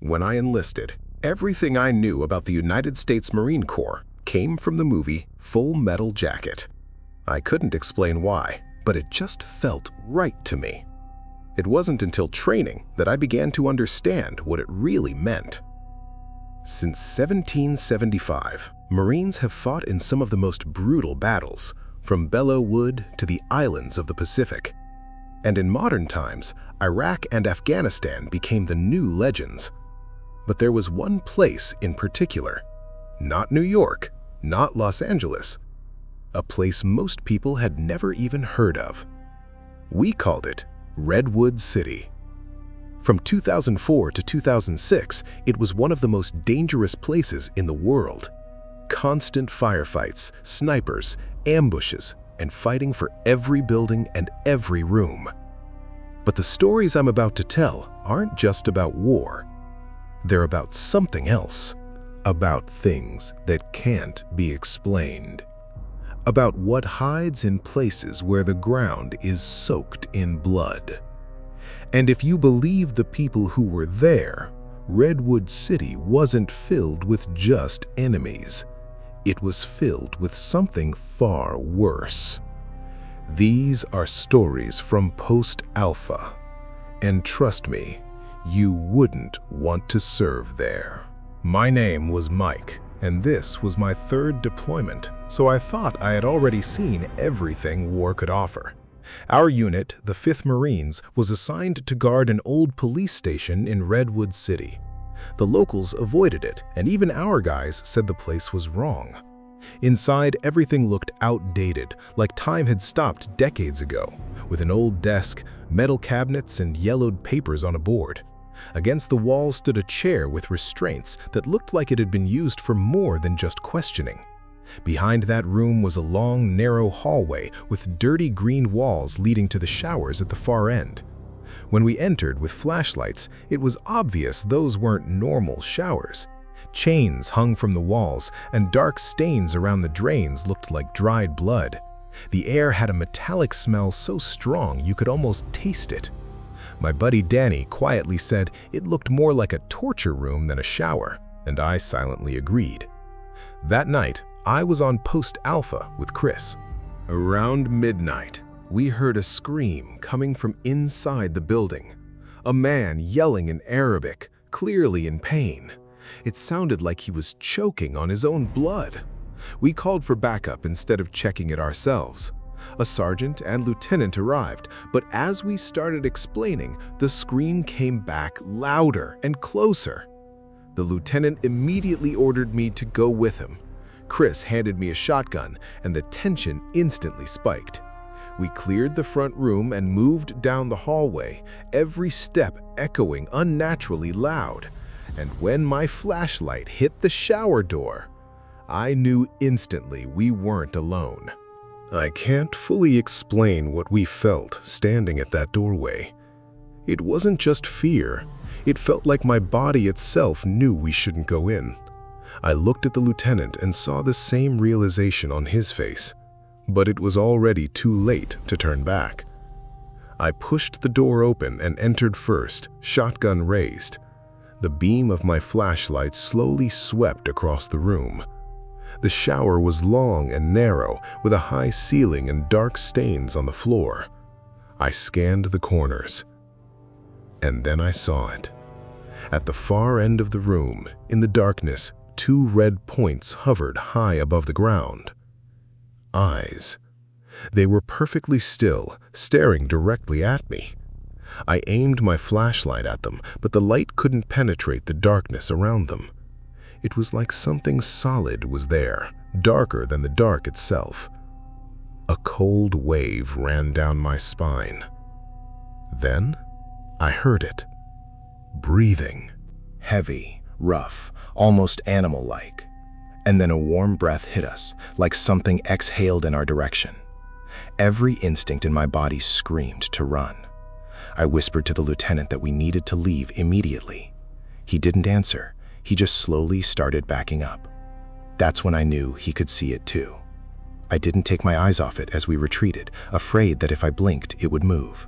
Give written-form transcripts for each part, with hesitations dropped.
When I enlisted, everything I knew about the United States Marine Corps came from the movie Full Metal Jacket. I couldn't explain why, but it just felt right to me. It wasn't until training that I began to understand what it really meant. Since 1775, Marines have fought in some of the most brutal battles, from Belleau Wood to the islands of the Pacific. And in modern times, Iraq and Afghanistan became the new legends. But there was one place in particular, not New York, not Los Angeles, a place most people had never even heard of. We called it Redwood City. From 2004 to 2006, it was one of the most dangerous places in the world. Constant firefights, snipers, ambushes, and fighting for every building and every room. But the stories I'm about to tell aren't just about war. They're about something else. About things that can't be explained. About what hides in places where the ground is soaked in blood. And if you believe the people who were there, Redwood City wasn't filled with just enemies. It was filled with something far worse. These are stories from Post-Alpha. And trust me, you wouldn't want to serve there. My name was Mike, and this was my third deployment, so I thought I had already seen everything war could offer. Our unit, the 5th Marines, was assigned to guard an old police station in Redwood City. The locals avoided it, and even our guys said the place was wrong. Inside, everything looked outdated, like time had stopped decades ago, with an old desk, metal cabinets, and yellowed papers on a board. Against the wall stood a chair with restraints that looked like it had been used for more than just questioning. Behind that room was a long, narrow hallway with dirty green walls leading to the showers at the far end. When we entered with flashlights, it was obvious those weren't normal showers. Chains hung from the walls, and dark stains around the drains looked like dried blood. The air had a metallic smell so strong you could almost taste it. My buddy Danny quietly said it looked more like a torture room than a shower, and I silently agreed. That night, I was on Post Alpha with Chris. Around midnight, we heard a scream coming from inside the building. A man yelling in Arabic, clearly in pain. It sounded like he was choking on his own blood. We called for backup instead of checking it ourselves. A sergeant and lieutenant arrived, but as we started explaining, the scream came back louder and closer. The lieutenant immediately ordered me to go with him. Chris handed me a shotgun, and the tension instantly spiked. We cleared the front room and moved down the hallway, every step echoing unnaturally loud. And when my flashlight hit the shower door, I knew instantly we weren't alone. I can't fully explain what we felt standing at that doorway. It wasn't just fear. It felt like my body itself knew we shouldn't go in. I looked at the lieutenant and saw the same realization on his face, but it was already too late to turn back. I pushed the door open and entered first, shotgun raised. The beam of my flashlight slowly swept across the room. The shower was long and narrow, with a high ceiling and dark stains on the floor. I scanned the corners. And then I saw it. At the far end of the room, in the darkness, 2 red points hovered high above the ground. Eyes. They were perfectly still, staring directly at me. I aimed my flashlight at them, but the light couldn't penetrate the darkness around them. It was like something solid was there, darker than the dark itself. A cold wave ran down my spine. Then, I heard it. Breathing. Heavy, rough, almost animal-like. And then a warm breath hit us, like something exhaled in our direction. Every instinct in my body screamed to run. I whispered to the lieutenant that we needed to leave immediately. He didn't answer. He just slowly started backing up. That's when I knew he could see it too. I didn't take my eyes off it as we retreated, afraid that if I blinked, it would move.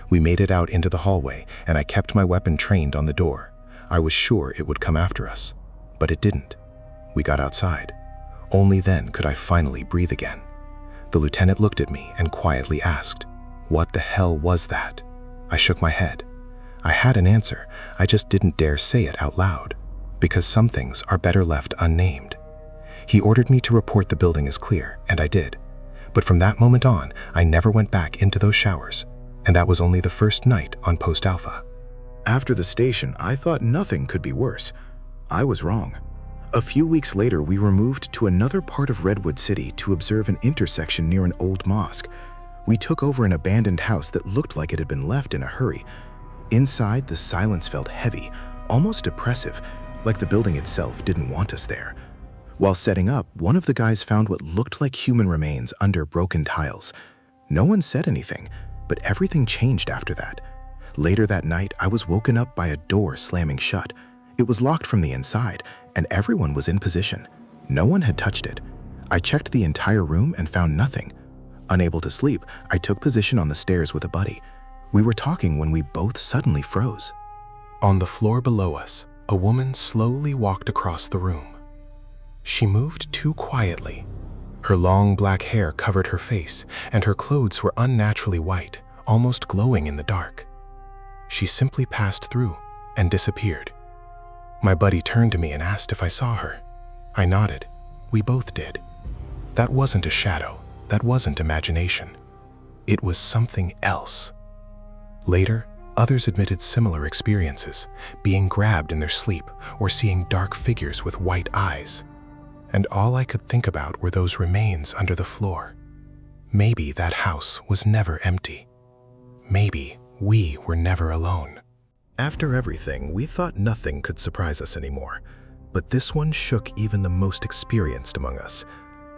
We made it out into the hallway, and I kept my weapon trained on the door. I was sure it would come after us, but it didn't. We got outside. Only then could I finally breathe again. The lieutenant looked at me and quietly asked, "What the hell was that?" I shook my head. I had an answer, I just didn't dare say it out loud, because some things are better left unnamed. He ordered me to report the building as clear, and I did. But from that moment on, I never went back into those showers, and that was only the first night on Post Alpha. After the station, I thought nothing could be worse. I was wrong. A few weeks later, we were moved to another part of Redwood City to observe an intersection near an old mosque. We took over an abandoned house that looked like it had been left in a hurry. Inside, the silence felt heavy, almost oppressive, like the building itself didn't want us there. While setting up, one of the guys found what looked like human remains under broken tiles. No one said anything, but everything changed after that. Later that night, I was woken up by a door slamming shut. It was locked from the inside, and everyone was in position. No one had touched it. I checked the entire room and found nothing. Unable to sleep, I took position on the stairs with a buddy. We were talking when we both suddenly froze. On the floor below us, a woman slowly walked across the room. She moved too quietly. Her long black hair covered her face, and her clothes were unnaturally white, almost glowing in the dark. She simply passed through and disappeared. My buddy turned to me and asked if I saw her. I nodded. We both did. That wasn't a shadow. That wasn't imagination. It was something else. Later, others admitted similar experiences, being grabbed in their sleep or seeing dark figures with white eyes. And all I could think about were those remains under the floor. Maybe that house was never empty. Maybe we were never alone. After everything, we thought nothing could surprise us anymore. But this one shook even the most experienced among us.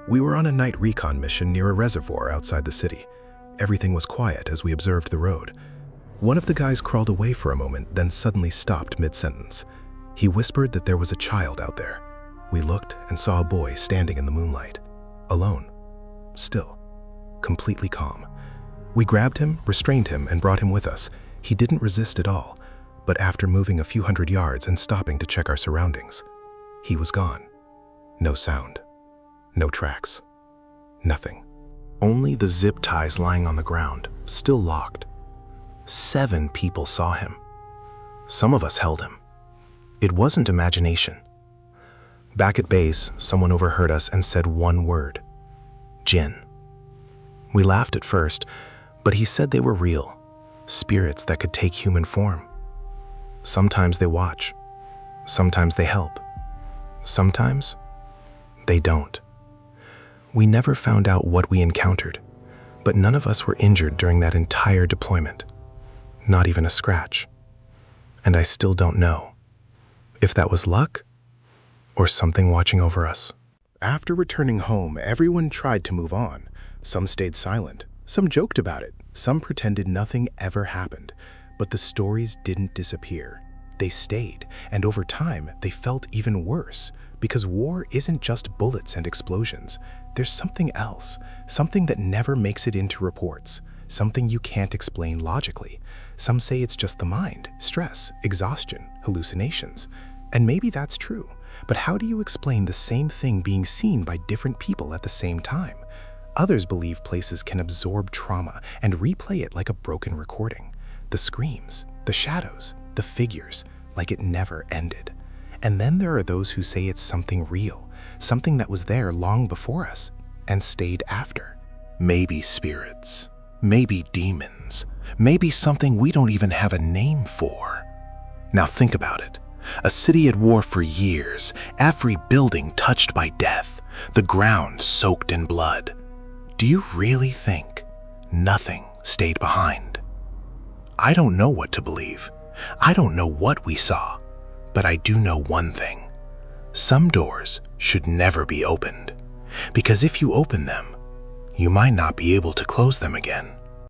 We were on a night recon mission near a reservoir outside the city. Everything was quiet as we observed the road. One of the guys crawled away for a moment, then suddenly stopped mid-sentence. He whispered that there was a child out there. We looked and saw a boy standing in the moonlight, alone, still, completely calm. We grabbed him, restrained him, and brought him with us. He didn't resist at all, but after moving a few hundred yards and stopping to check our surroundings, he was gone. No sound, no tracks, nothing. Only the zip ties lying on the ground, still locked. 7 people saw him. Some of us held him. It wasn't imagination. Back at base, someone overheard us and said one word: Jinn. We laughed at first, but he said they were real, spirits that could take human form. Sometimes they watch, sometimes they help, sometimes they don't. We never found out what we encountered, but none of us were injured during that entire deployment. Not even a scratch. And I still don't know if that was luck or something watching over us. After returning home, everyone tried to move on. Some stayed silent, some joked about it, some pretended nothing ever happened. But the stories didn't disappear. They stayed, and over time, they felt even worse, because war isn't just bullets and explosions. There's something else, something that never makes it into reports, something you can't explain logically. Some say it's just the mind, stress, exhaustion, hallucinations. And maybe that's true, but how do you explain the same thing being seen by different people at the same time? Others believe places can absorb trauma and replay it like a broken recording. The screams, the shadows, the figures, like it never ended. And then there are those who say it's something real, something that was there long before us and stayed after. Maybe spirits, maybe demons, maybe something we don't even have a name for. Now think about it. A city at war for years, every building touched by death, the ground soaked in blood. Do you really think nothing stayed behind? I don't know what to believe. I don't know what we saw, but I do know one thing. Some doors should never be opened, because if you open them, you might not be able to close them again.